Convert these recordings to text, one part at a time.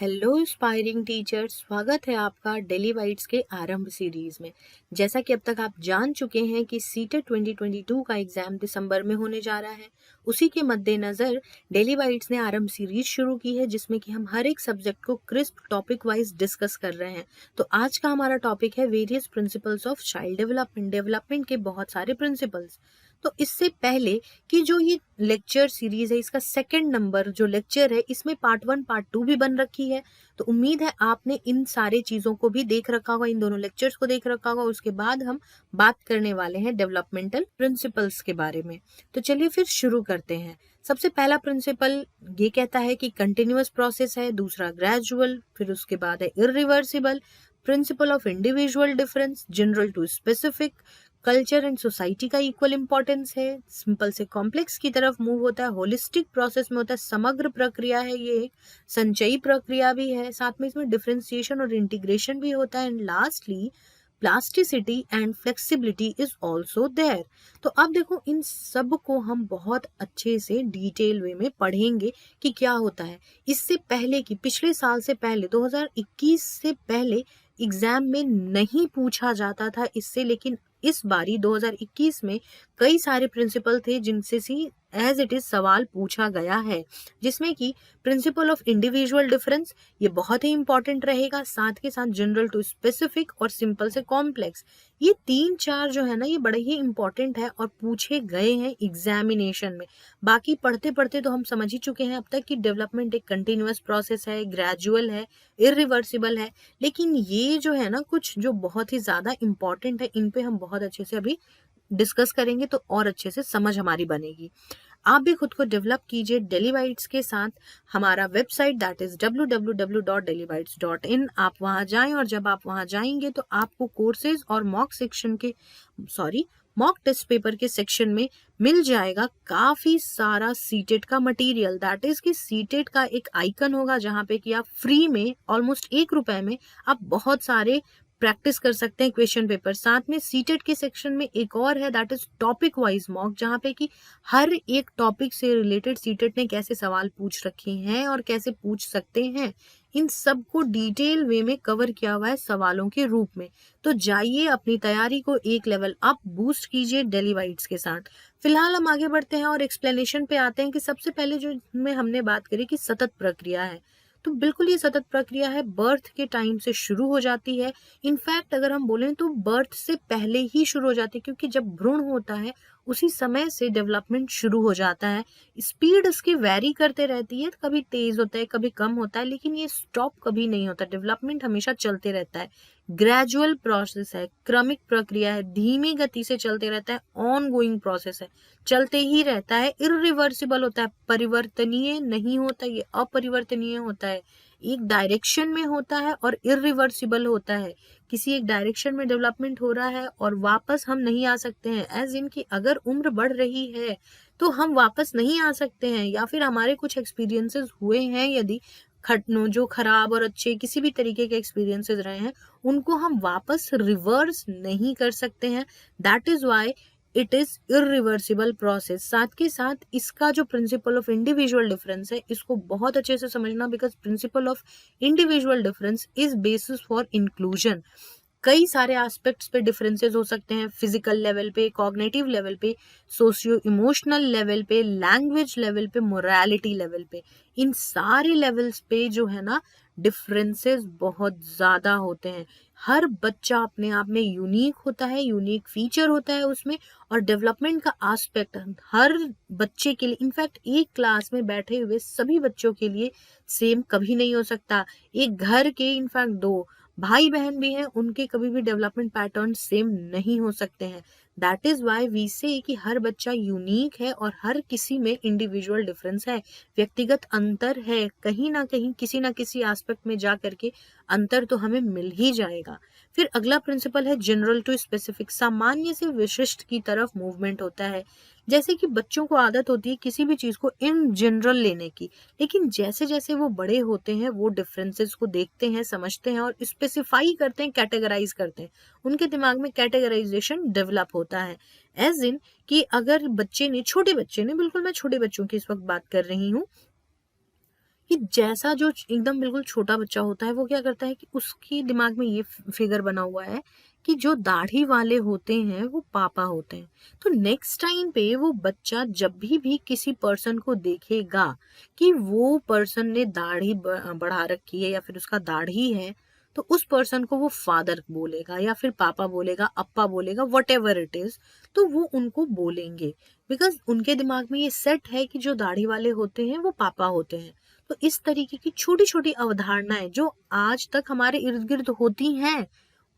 Hello inspiring teachers, स्वागत है आपका डेली वाइट्स के आरंभ सीरीज में। जैसा कि अब तक आप जान चुके हैं कि सीटेट 2022 का एग्जाम दिसंबर में होने जा रहा है। उसी के मद्देनजर डेली वाइट्स ने आरंभ सीरीज शुरू की है, जिसमें कि हम हर एक सब्जेक्ट को क्रिस्प टॉपिक वाइज डिस्कस कर रहे हैं। तो आज का हमारा टॉपिक है various principles of child development के बहुत सारे प्रिंसिपल्स। तो इससे पहले कि जो ये लेक्चर सीरीज है, इसका सेकंड नंबर जो लेक्चर है, इसमें पार्ट 1 पार्ट 2 भी बन रखी है। तो उम्मीद है आपने इन सारे चीजों को भी देख रखा होगा, इन दोनों लेक्चर्स को देख रखा होगा। उसके बाद हम बात करने वाले हैं डेवलपमेंटल प्रिंसिपल्स के बारे में। तो चलिए फिर शुरू करते हैं। सबसे पहला प्रिंसिपल ये कहता है कि कंटिन्यूअस प्रोसेस है, दूसरा ग्रेजुअल, फिर उसके बाद है irreversible, principle of individual difference, general to specific, culture and society का इक्वल इंपॉर्टेंस है, सिंपल से कॉम्प्लेक्स की तरफ मूव होता है, होलिस्टिक प्रोसेस में होता है, समग्र प्रक्रिया है, ये एक संचयी प्रक्रिया भी है, साथ में इसमें डिफरेंशिएशन और इंटीग्रेशन भी होता है, and lastly plasticity and flexibility is also there. तो अब देखो, इन सब को हम बहुत अच्छे से डिटेल वे में पढ़ेंगे कि क्या होता है। इससे पहले कि पिछले साल से पहले 2021 से पहले एग्जाम में नहीं पूछा जाता था इससे, लेकिन इस बारी 2021 में कई सारे प्रिंसिपल थे जिनसे सी एज इट इज सवाल पूछा गया है, जिसमें कि प्रिंसिपल ऑफ इंडिविजुअल डिफरेंस ये बहुत ही इंपॉर्टेंट रहेगा, साथ के साथ जनरल टू स्पेसिफिक और सिंपल से कॉम्प्लेक्स, ये 3-4 जो है ना, ये बड़े ही इंपॉर्टेंट है और पूछे गए हैं एग्जामिनेशन में। बाकी पढ़ते पढ़ते तो हम समझ ही चुके हैं अब तक कि डेवलपमेंट एक कंटिन्यूअस प्रोसेस है, ग्रेजुअल है, इरिवर्सिबल है, लेकिन ये जो है ना, कुछ जो बहुत ही ज्यादा इंपॉर्टेंट है, इन पे हम बहुत अच्छे से अभी डिस्कस करेंगे तो और अच्छे से समझ हमारी बनेगी। आप भी खुद को डेवलप कीजिए डेली वाइट्स के साथ। हमारा वेबसाइट दैट इज www.dailybites.in, आप वहां जाएं, और जब आप वहां जाएंगे तो आपको कोर्सेज और मॉक टेस्ट पेपर के सेक्शन में मिल जाएगा काफी सारा सीटेट का मटेरियल। दैट इज कि सीटेट का एक आइकन होगा जहां पे कि आप फ्री में ऑलमोस्ट 1 रुपए में आप बहुत सारे प्रैक्टिस कर सकते हैं क्वेश्चन पेपर। साथ में सीटेट के सेक्शन में एक और है, that is topic wise mock, जहाँ पे कि हर एक टॉपिक से रिलेटेड सीटेट ने कैसे सवाल पूछ रखे हैं और कैसे पूछ सकते हैं, इन सब को डिटेल वे में कवर किया हुआ है सवालों के रूप में। तो जाइए अपनी तैयारी को एक लेवल अप बूस्ट कीजिए डेली वाइट्स के साथ। फिलहाल हम आगे बढ़ते हैं और एक्सप्लेनेशन पे आते हैं कि सबसे पहले जो में हमने बात करी कि सतत प्रक्रिया है। तो बिल्कुल ये सतत प्रक्रिया है, बर्थ के टाइम से शुरू हो जाती है। इनफैक्ट अगर हम बोलें तो बर्थ से पहले ही शुरू हो जाती है, क्योंकि जब भ्रूण होता है उसी समय से डेवलपमेंट शुरू हो जाता है। स्पीड इसकी वैरी करते रहती है, कभी तेज होता है कभी कम होता है, लेकिन ये स्टॉप कभी नहीं होता, डेवलपमेंट हमेशा चलते रहता है। ग्रेजुअल प्रोसेस है, क्रमिक प्रक्रिया है, धीमी गति से चलते रहता है, ऑन गोइंग प्रोसेस है, चलते ही रहता है। इरिवर्सिबल होता है, परिवर्तनीय नहीं होता, ये अपरिवर्तनीय होता है। एक डायरेक्शन में होता है और इरिवर्सिबल होता है, किसी एक डायरेक्शन में डेवलपमेंट हो रहा है और वापस हम नहीं आ सकते हैं। एज इन की अगर उम्र बढ़ रही है तो हम वापस नहीं आ सकते हैं, या फिर हमारे कुछ एक्सपीरियंसेस हुए हैं, यदि जो खराब और अच्छे किसी भी तरीके के एक्सपीरियंसेस रहे हैं, उनको हम वापस रिवर्स नहीं कर सकते हैं। That is why it is irreversible process. साथ के साथ इसका जो प्रिंसिपल ऑफ इंडिविजुअल डिफरेंस है, इसको बहुत अच्छे से समझना, because principal of individual difference is basis for inclusion. कई सारे एस्पेक्ट्स पे डिफरेंसेस हो सकते हैं, फिजिकल लेवल पे, कॉग्निटिव लेवल पे, सोशियो इमोशनल लेवल पे, लैंग्वेज लेवल पे, मोरालिटी लेवल पे, इन सारे लेवल्स पे जो है ना, डिफरेंसेस बहुत ज्यादा होते हैं। हर बच्चा अपने आप में यूनिक होता है, यूनिक फीचर होता है उसमें, और डेवलपमेंट का एस्पेक्ट हर बच्चे के लिए, इनफैक्ट एक क्लास में बैठे हुए सभी बच्चों के लिए सेम कभी नहीं हो सकता। एक घर के इनफैक्ट 2 भाई बहन भी हैं, उनके कभी भी डेवलपमेंट पैटर्न सेम नहीं हो सकते हैं। दैट इज वाई वी से कि हर बच्चा यूनिक है और हर किसी में इंडिविजुअल डिफरेंस है, व्यक्तिगत अंतर है, कहीं ना कहीं किसी ना किसी एस्पेक्ट में जा करके अंतर तो हमें मिल ही जाएगा। फिर अगला प्रिंसिपल है जनरल टू स्पेसिफिक, सामान्य से विशिष्ट की तरफ मूवमेंट होता है। जैसे कि बच्चों को आदत होती है किसी भी चीज को इन जनरल लेने की, लेकिन जैसे जैसे वो बड़े होते हैं वो डिफरेंसेस को देखते हैं, समझते हैं और स्पेसिफाई करते हैं, कैटेगराइज करते हैं, उनके दिमाग में कैटेगराइजेशन डेवलप होता है। एज इन कि अगर छोटे बच्चे ने, बिल्कुल मैं छोटे बच्चों की इस वक्त बात कर रही हूँ, कि जैसा जो एकदम बिल्कुल छोटा बच्चा होता है वो क्या करता है कि उसके दिमाग में ये फिगर बना हुआ है कि जो दाढ़ी वाले होते हैं वो पापा होते हैं। तो नेक्स्ट टाइम पे वो बच्चा जब भी किसी पर्सन को देखेगा कि वो पर्सन ने दाढ़ी बढ़ा रखी है या फिर उसका दाढ़ी है, तो उस पर्सन को वो फादर बोलेगा या फिर पापा बोलेगा, अप्पा बोलेगा, वट एवर इट इज। तो वो उनको बोलेंगे बिकॉज उनके दिमाग में ये सेट है कि जो दाढ़ी वाले होते हैं वो पापा होते हैं। तो इस तरीके की छोटी छोटी अवधारणाएं जो आज तक हमारे इर्द गिर्द होती हैं,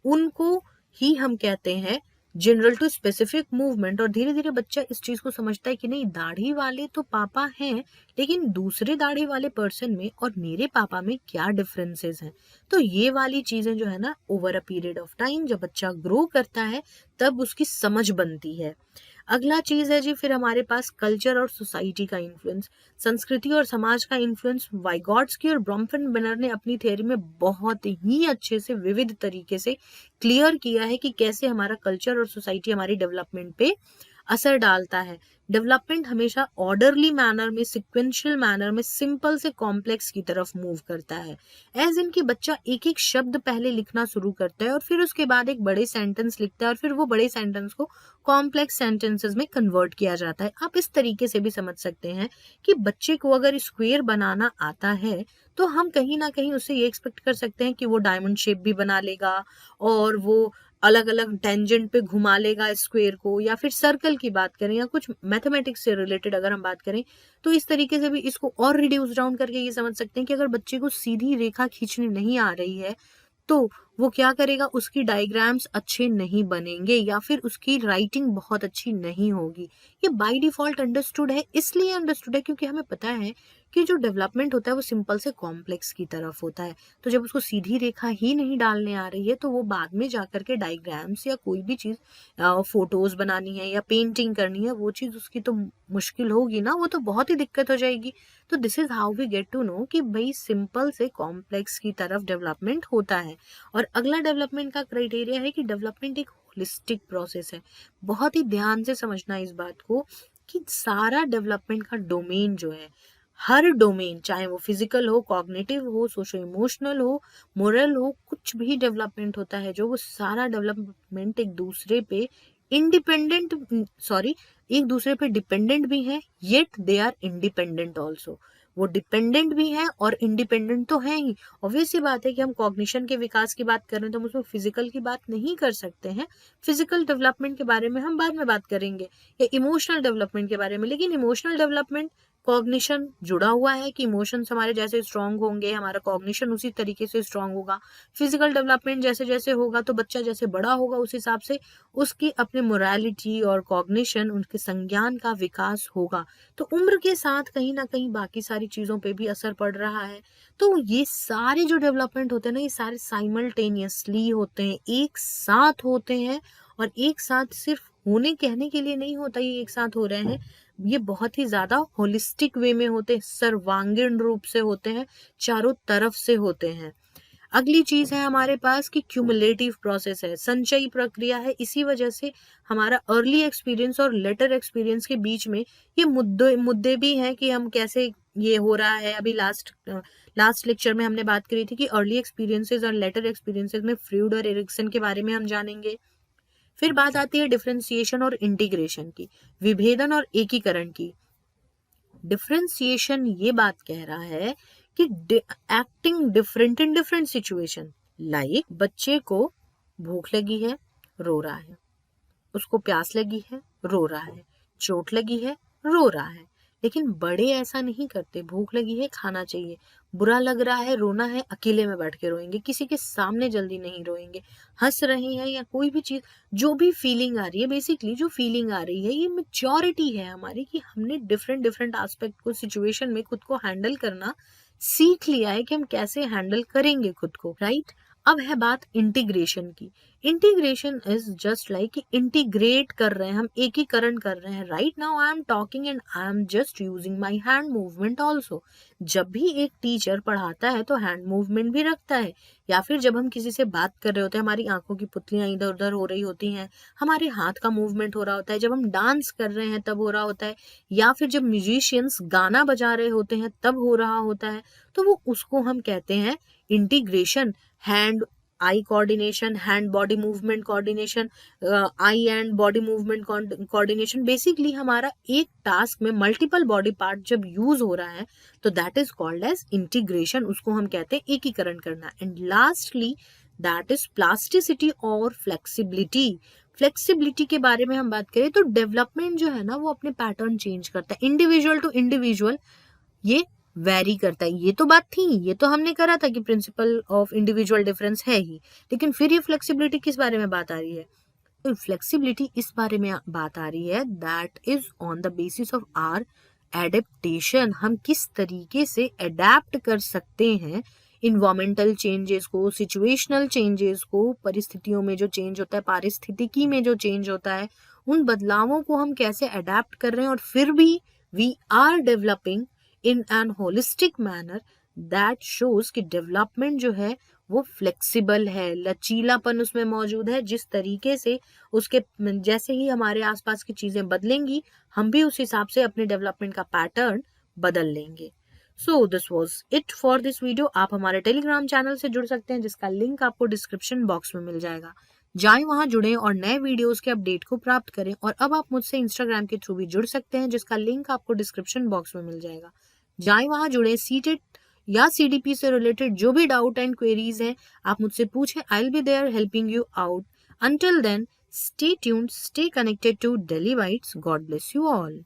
उनको ही हम कहते हैं जनरल टू स्पेसिफिक मूवमेंट। और धीरे धीरे बच्चा इस चीज को समझता है कि नहीं, दाढ़ी वाले तो पापा हैं, लेकिन दूसरे दाढ़ी वाले पर्सन में और मेरे पापा में क्या डिफरेंसेस हैं। तो ये वाली चीजें जो है ना, over a period of time जब बच्चा ग्रो करता है तब उसकी समझ बनती है। अगला चीज है जी फिर हमारे पास कल्चर और सोसाइटी का इन्फ्लुएंस, संस्कृति और समाज का इन्फ्लुएंस। वाइगॉट्स्की और ब्रॉम्फेन-बेनर ने अपनी थ्योरी में बहुत ही अच्छे से विविध तरीके से क्लियर किया है कि कैसे हमारा कल्चर और सोसाइटी हमारी डेवलपमेंट पे असर डालता है। डेवलपमेंट हमेशा ऑर्डरली मैनर में, सिक्वेंशियल मैनर में, सिंपल से कॉम्प्लेक्स की तरफ मूव करता है। एज इन कि बच्चा एक एक शब्द पहले लिखना शुरू करता है और फिर उसके बाद एक बड़े सेंटेंस लिखता है और फिर वो बड़े सेंटेंस को कॉम्प्लेक्स सेंटेंसेस में कन्वर्ट किया जाता है। आप इस तरीके से भी समझ सकते हैं कि बच्चे को अगर स्क्वायर बनाना आता है तो हम कहीं ना कहीं उससे ये एक्सपेक्ट कर सकते हैं कि वो डायमंड शेप भी बना लेगा और वो अलग अलग टेंजेंट पे घुमा लेगा स्क्वायर को, या फिर सर्कल की बात करें या कुछ मैथमेटिक्स से रिलेटेड अगर हम बात करें तो इस तरीके से भी इसको और रिड्यूस डाउन करके ये समझ सकते हैं कि अगर बच्चे को सीधी रेखा खींचनी नहीं आ रही है तो वो क्या करेगा, उसकी डायग्राम्स अच्छे नहीं बनेंगे या फिर उसकी राइटिंग बहुत अच्छी नहीं होगी। ये बाय डिफॉल्ट अंडरस्टूड है, इसलिए अंडरस्टूड है क्योंकि हमें पता है कि जो डेवलपमेंट होता है वो सिंपल से कॉम्प्लेक्स की तरफ होता है। तो जब उसको सीधी रेखा ही नहीं डालने आ रही है तो वो बाद में जाकर के डायग्राम्स या कोई भी चीज फोटोज बनानी है या पेंटिंग करनी है, वो चीज उसकी तो मुश्किल होगी ना, वो तो बहुत ही दिक्कत हो जाएगी। तो this is how we get to know कि भाई सिंपल से कॉम्प्लेक्स की तरफ डेवलपमेंट होता है। और अगला डेवलपमेंट का क्राइटेरिया है कि डेवलपमेंट एक होलिस्टिक प्रोसेस है। बहुत ही ध्यान से समझना इस बात को कि सारा डेवलपमेंट का डोमेन जो है, हर डोमेन, चाहे वो फिजिकल हो, कॉग्निटिव हो, सोशो इमोशनल हो, मोरल हो, कुछ भी डेवलपमेंट होता है जो, वो सारा डेवलपमेंट एक दूसरे पे इंडिपेंडेंट, सॉरी, एक दूसरे पे डिपेंडेंट भी है, yet they are independent also. वो डिपेंडेंट भी है और इंडिपेंडेंट तो है ही। ऑब्वियस सी बात है कि हम कॉग्निशन के विकास की बात कर रहे हैं तो हम उसमें फिजिकल की बात नहीं कर सकते हैं। फिजिकल डेवलपमेंट के बारे में हम बाद में बात करेंगे, या इमोशनल डेवलपमेंट के बारे में। लेकिन इमोशनल डेवलपमेंट, कॉग्निशन जुड़ा हुआ है कि इमोशंस हमारे जैसे स्ट्रांग होंगे हमारा कॉग्निशन उसी तरीके से स्ट्रांग होगा। फिजिकल डेवलपमेंट जैसे जैसे होगा तो बच्चा जैसे बड़ा होगा उस हिसाब से उसकी अपने मोरालिटी और कॉग्निशन, उनके संज्ञान का विकास होगा। तो उम्र के साथ कहीं ना कहीं बाकी सारी चीजों पे भी असर पड़ रहा है। तो ये सारे जो डेवलपमेंट होते हैं ना, ये सारे साइमल्टेनियसली होते हैं, एक साथ होते हैं। और एक साथ सिर्फ होने कहने के लिए नहीं होता, ये एक साथ हो रहे हैं, ये बहुत ही ज्यादा होलिस्टिक वे में होते हैं, सर्वांगीण रूप से होते हैं, चारों तरफ से होते हैं। अगली चीज है हमारे पास कि क्यूमुलेटिव प्रोसेस है, संचयी प्रक्रिया है। इसी वजह से हमारा अर्ली एक्सपीरियंस और लेटर एक्सपीरियंस के बीच में ये मुद्दे भी हैं कि हम कैसे ये हो रहा है। अभी लास्ट लेक्चर में हमने बात करी थी कि अर्ली एक्सपीरियंसेस और लेटर एक्सपीरियंसेस में फ्रूड और एरिक्सन के बारे में हम जानेंगे। फिर बात आती है डिफरेंशिएशन और इंटीग्रेशन की, विभेदन और एकीकरण की। डिफरेंशिएशन ये बात कह रहा है कि acting different in different situation. Like बच्चे को भूख लगी है, रो रहा है, उसको प्यास लगी है, रो रहा है, चोट लगी है, रो रहा है। लेकिन बड़े ऐसा नहीं करते, भूख लगी है खाना चाहिए, बुरा लग रहा है रोना है, अकेले में बैठ के रोएंगे, किसी के सामने जल्दी नहीं रोएंगे। हंस रहे हैं या कोई भी चीज, जो भी फीलिंग आ रही है, बेसिकली जो फीलिंग आ रही है, ये मेच्योरिटी है हमारी कि हमने डिफरेंट डिफरेंट एस्पेक्ट को, सिचुएशन में खुद को हैंडल करना सीख लिया है कि हम कैसे हैंडल करेंगे खुद को, राइट। अब है बात इंटीग्रेशन की। Integration is just like integrate कर रहे हैं, हम एकीकरण कर रहे हैं। Right now I am talking and I am just using my hand movement also. जब भी एक टीचर पढ़ाता है तो हैंड मूवमेंट भी रखता है, या फिर जब हम किसी से बात कर रहे होते हैं, हमारी आंखों की पुतलियां इधर उधर हो रही होती हैं, हमारे हाथ का मूवमेंट हो रहा होता है, जब हम डांस कर रहे हैं तब हो रहा होता है, या फिर जब म्यूजिशियंस गाना बजा रहे होते हैं तब हो रहा होता है, तो वो उसको हम कहते हैं integration. Hand eye coordination, hand body movement coordination, eye and body movement coordination. Basically हमारा एक टास्क में मल्टीपल बॉडी पार्ट जब यूज हो रहा है तो that is called as integration, उसको हम कहते हैं एकीकरण करना। And lastly that is plasticity और फ्लेक्सिबिलिटी। फ्लेक्सिबिलिटी के बारे में हम बात करें तो डेवलपमेंट जो है ना वो अपने पैटर्न चेंज करता है, इंडिविजुअल टू इंडिविजुअल ये वैरी करता है। ये तो बात थी, ये तो हमने करा था कि प्रिंसिपल ऑफ इंडिविजुअल डिफरेंस है ही, लेकिन फिर ये फ्लेक्सिबिलिटी किस बारे में बात आ रही है? तो फ्लेक्सिबिलिटी इस बारे में बात आ रही है that is on the basis of our adaptation. हम किस तरीके से अडेप्ट कर सकते हैं इन्वायरमेंटल चेंजेस को, सिचुएशनल चेंजेस को, परिस्थितियों में जो चेंज होता है, पारिस्थितिकी में जो चेंज होता है, उन बदलावों को हम कैसे अडेप्ट कर रहे हैं, और फिर भी we are developing in an holistic manner that shows कि डेवलपमेंट जो है वो फ्लेक्सिबल है, लचीलापन उसमें मौजूद है। जिस तरीके से उसके जैसे ही हमारे आसपास की चीजें बदलेंगी, हम भी उस हिसाब से अपने डेवलपमेंट का पैटर्न बदल लेंगे। So this was it for this video. आप हमारे टेलीग्राम चैनल से जुड़ सकते हैं जिसका लिंक आपको डिस्क्रिप्शन बॉक्स में मिल जाएगा। जाएं वहां जुड़ें और नए वीडियोस के अपडेट को प्राप्त करें। और अब आप मुझसे इंस्टाग्राम के थ्रू भी जुड़ सकते हैं जिसका लिंक आपको डिस्क्रिप्शन बॉक्स में मिल जाएगा। जाएं वहां जुड़े, सीटेट या सीडीपी से रिलेटेड जो भी डाउट एंड क्वेरीज हैं आप मुझसे पूछें। I will be there helping you out. Until then, stay tuned, stay connected to Daily Bites. God bless you all.